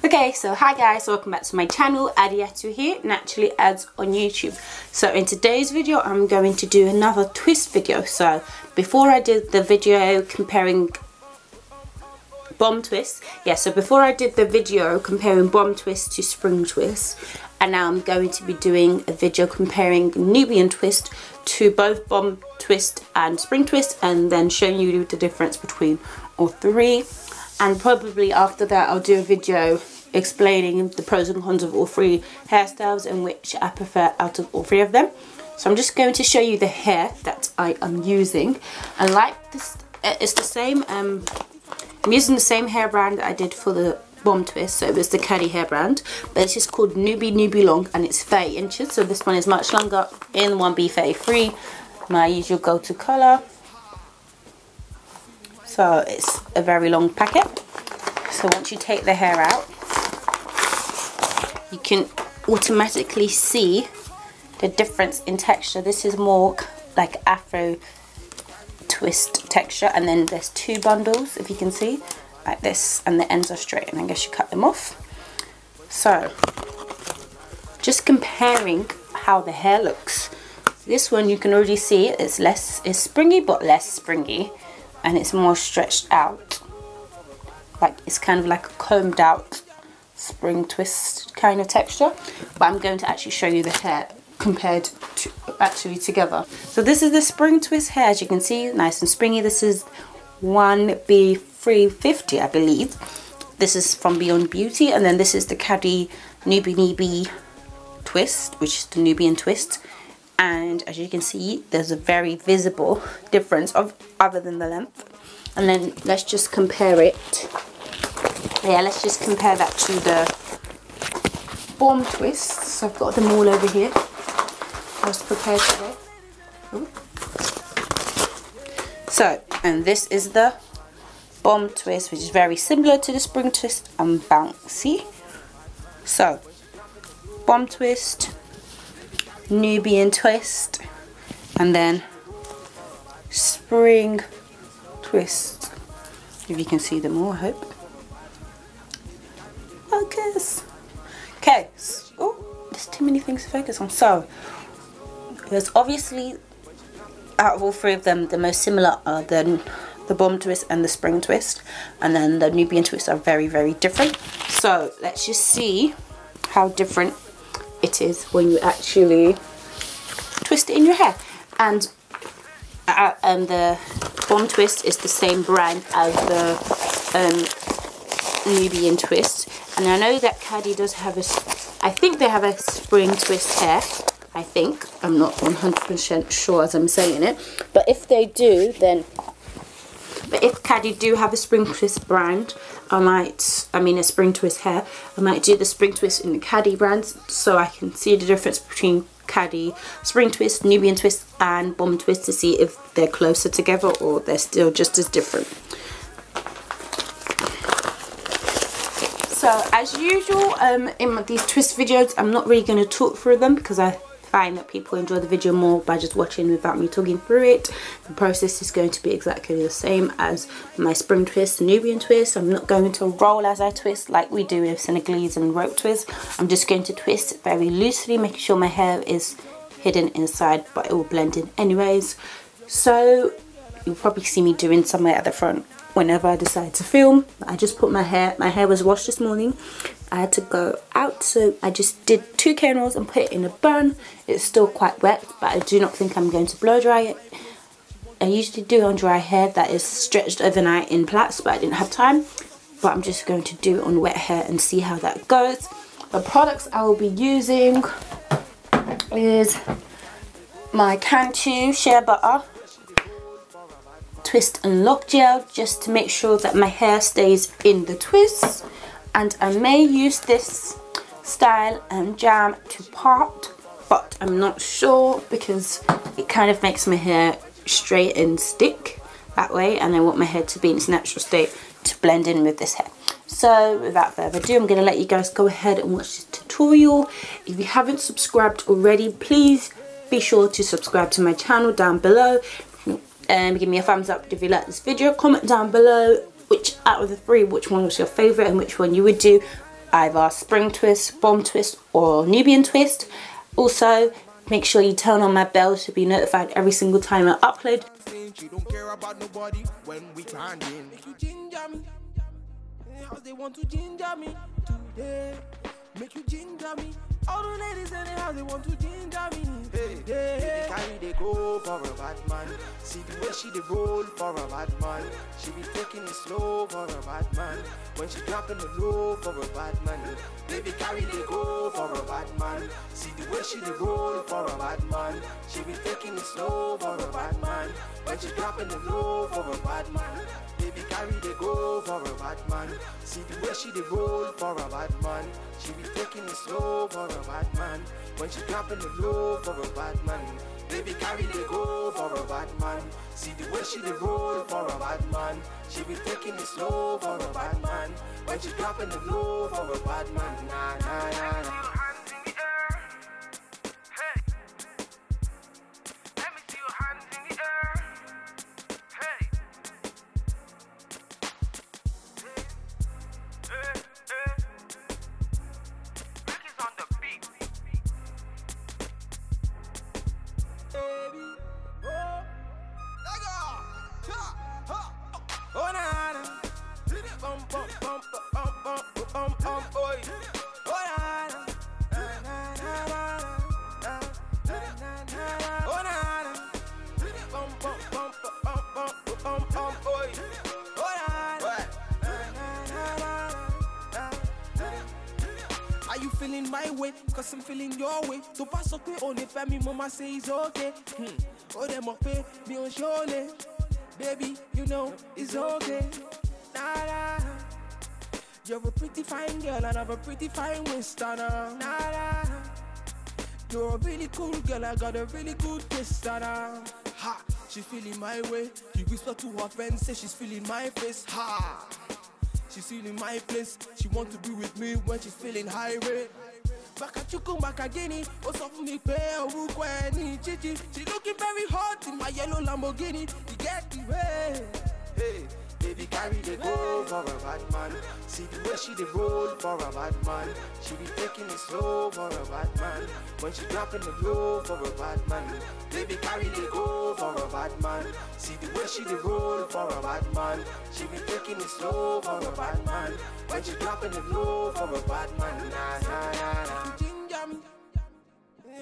Okay, so hi guys, welcome back to my channel. Adiatu here, Naturallyads on YouTube. So in today's video, I'm going to do another twist video. So before I did the video comparing bomb twists, before I did the video comparing bomb twist to spring twist, and now I'm going to be doing a video comparing Nubian twist to both bomb twist and spring twist, and then showing you the difference between all three. And probably after that I'll do a video explaining the pros and cons of all three hairstyles and which I prefer out of all three of them. So I'm just going to show you the hair that I am using. And like this, it's the same, I'm using the same hair brand that I did for the bomb twist. So it was the Kadi hair brand, but it's just called Nubi Nubi Long, and it's 30 inches. So this one is much longer in 1B33, my usual go-to colour. So it's a very long packet. So once you take the hair out, you can automatically see the difference in texture. This is more like Afro twist texture, and then there's two bundles, if you can see, like this, and the ends are straight, and I guess you cut them off. So just comparing how the hair looks. This one you can already see it's springy but less springy, and it's more stretched out, like it's kind of like a combed out spring twist kind of texture. But I'm going to actually show you the hair compared to actually together. So this is the spring twist hair, as you can see, nice and springy. This is 1B350, I believe. This is from Beyond Beauty, and then this is the Kadi Nubi Nubi Twist, which is the Nubian twist. And as you can see, there's a very visible difference other than the length. And then let's just compare it. Yeah, let's just compare that to the bomb twists. So I've got them all over here. I was prepared today. Ooh. So, and this is the bomb twist, which is very similar to the spring twist and bouncy. So, bomb twist, Nubian twist, and then spring twist. If you can see them all, I hope. Focus. Okay. Oh, there's too many things to focus on. So, there's obviously, out of all three of them, the most similar are the bomb twist and the spring twist, and then the Nubian twist are very, very different. So let's just see how different it is when you actually twist it in your hair. And the bomb twist is the same brand as the Nubian twist, and I know that Kadi does have I think they have a spring twist hair. I think, I'm not 100% sure as I'm saying it, but if they do, then, but if Kadi do have a spring twist brand, a spring twist hair, I might do the spring twist in the Kadi brand, so I can see the difference between Kadi, spring twist, Nubian twist, and bomb twist, to see if they're closer together or they're still just as different. So as usual, in these twist videos, I'm not really going to talk through them because I find that people enjoy the video more by just watching without me talking through it. The process is going to be exactly the same as my spring twist and Nubian twist. I'm not going to roll as I twist like we do with Senegalese and rope twist. I'm just going to twist very loosely, making sure my hair is hidden inside, but it will blend in anyways. So you'll probably see me doing somewhere at the front whenever I decide to film. I just put my hair was washed this morning. I had to go out, so I just did 2 cane rolls and put it in a bun. It's still quite wet, but I do not think I'm going to blow dry it. I usually do on dry hair that is stretched overnight in plaits, but I didn't have time. But I'm just going to do it on wet hair and see how that goes. The products I will be using is my Cantu Shea Butter Twist and Lock Gel, just to make sure that my hair stays in the twists. And I may use this style and jam to part, but I'm not sure because it kind of makes my hair straight and stick that way, and I want my hair to be in its natural state to blend in with this hair. So without further ado, I'm going to let you guys go ahead and watch this tutorial. If you haven't subscribed already, please be sure to subscribe to my channel down below, and give me a thumbs up if you like this video. Comment down below which out of the three, which one was your favourite and which one you would do either spring twist, bomb twist or Nubian twist. Also, make sure you turn on my bell to be notified every single time I upload. She don't care about nobody when we can't in. Make you ginger me. How they want to ginger me today. Make you ginger me. All the ladies in the house, they want to ginger me. Hey, baby, carry they go for a bad man. See the way she they roll for a bad man. She be taking it slow for a bad man. When she dropping the low for a bad man. Baby, carry they go for a bad man. See the way she they roll for a bad man. She be taking it slow for a bad man. When she dropping the low for a bad man. Baby, carry they go for a bad man. See the way she they roll for a bad man. She be taking it slow for a bad man. When she dropping the low for a bad man. Baby, carry they go for a bad man. See the way she they roll for a bad man. She be taking it slow for a bad man. When she dropping the low for a bad man. Nah, nah, nah, nah. Are you feeling my way? Cause I'm feeling your way. So pass up on it, family, mama say it's okay. Oh, them up pay me on surely. Baby, you know it's okay. Nah, nah. You're a pretty fine girl and I'm a pretty fine westerner. Nah, nah. You're a really cool girl, I got a really good taste. Ha, she feeling my way. She whisper to her friends, say she's feeling my face. Ha, she's feeling my place. She want to be with me when she's feeling high rate. Bakachuku Makagini, what's up for me? Chichi. She looking very hot in my yellow Lamborghini. You get the way. Hey, baby, carry the go for a bad man. See the way she they roll for a bad man. She be taking it slow for a bad man. When she dropping the low for a bad man. Baby, carry the go for a bad man. See the way she they roll for a bad man. She be taking it slow for a bad man. When she dropping the low for a bad man. Nah, nah, nah, nah. Ginger me.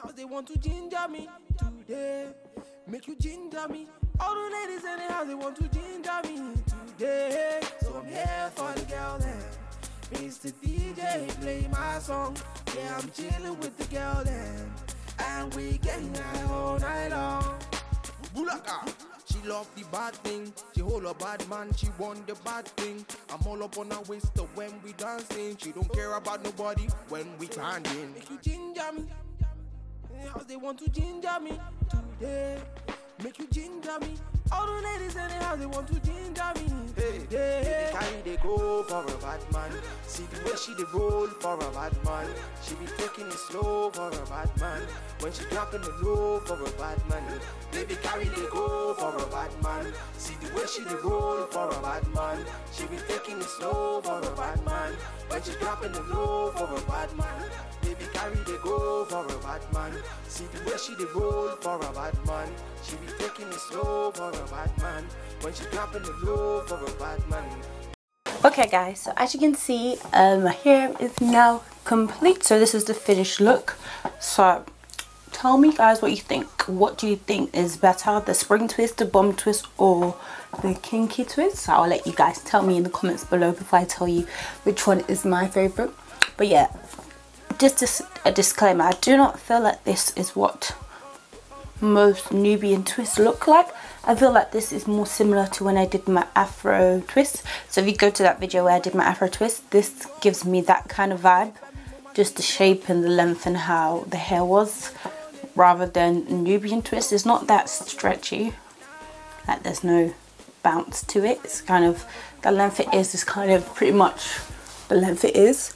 How they want to ginger me today. Make you ginger me. All the ladies in the house, they want to ginger me today. So I'm here for the girl then. Mr. DJ, play my song. Yeah, I'm chilling with the girl then. And we getting high all night long. Bulaka. She love the bad thing. She hold a bad man. She want the bad thing. I'm all up on her waist when we dancing. She don't care about nobody when we standing. Make you ginger me. How they want to ginger me today. Make you ginger me. All the ladies in the house, they want to ginger me. Hey, baby, carry they go for a bad man. See the way she they roll for a bad man. She be taking it slow for a bad man. When she dropping the low for a bad man. Baby, carry they go for a bad man. See the way she they roll for a bad man. She be taking it slow for a bad man. When she dropping the low for a bad man. Baby, carry they go for a bad man. See the way she they roll for a bad man. She be taking it slow for a bad man. When she dropping the low for a bad man. Okay guys, so as you can see, my hair is now complete. So this is the finished look. So tell me guys what you think. What do you think is better, the spring twist, the bomb twist, or the kinky twist? So I'll let you guys tell me in the comments below before I tell you which one is my favorite. But yeah, just a disclaimer, I do not feel like this is what most Nubian twists look like. I feel like this is more similar to when I did my afro twist. So if you go to that video where I did my afro twist, this gives me that kind of vibe, just the shape and the length and how the hair was, rather than Nubian twist. It's not that stretchy, like there's no bounce to it. It's kind of, the length it is kind of pretty much the length it is.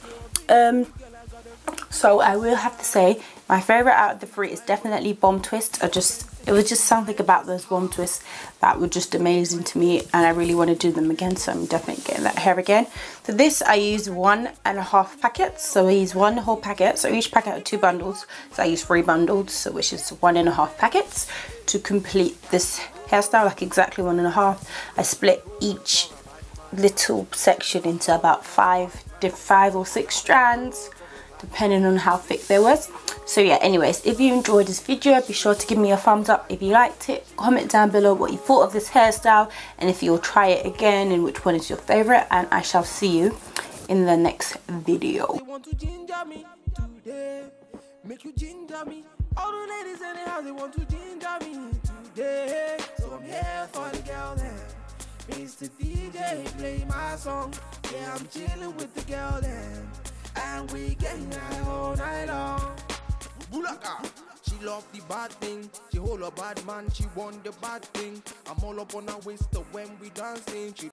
So I will have to say my favorite out of the three is definitely bomb twist. It was just something about those warm twists that were just amazing to me, and I really want to do them again, so I'm definitely getting that hair again. For this I use 1.5 packets, so I use 1 whole packet, so each packet had 2 bundles, so I use 3 bundles, so which is 1.5 packets to complete this hairstyle, like exactly 1.5. I split each little section into about 5 or 6 strands, depending on how thick they was. So yeah, anyways, if you enjoyed this video, be sure to give me a thumbs up if you liked it. Comment down below what you thought of this hairstyle, and if you'll try it again, and which one is your favorite. And I shall see you in the next video. They want to ginger me today, make you ginger me. All the ladies in the house, they want to ginger me today. So I'm here for the girl then. Mr. DJ, play my song. Yeah, I'm chilling with the girl then, and we getting high all night long. Bulaka, she love the bad thing. She hold a bad man, she want the bad thing. I'm all up on her waist when we dancing. She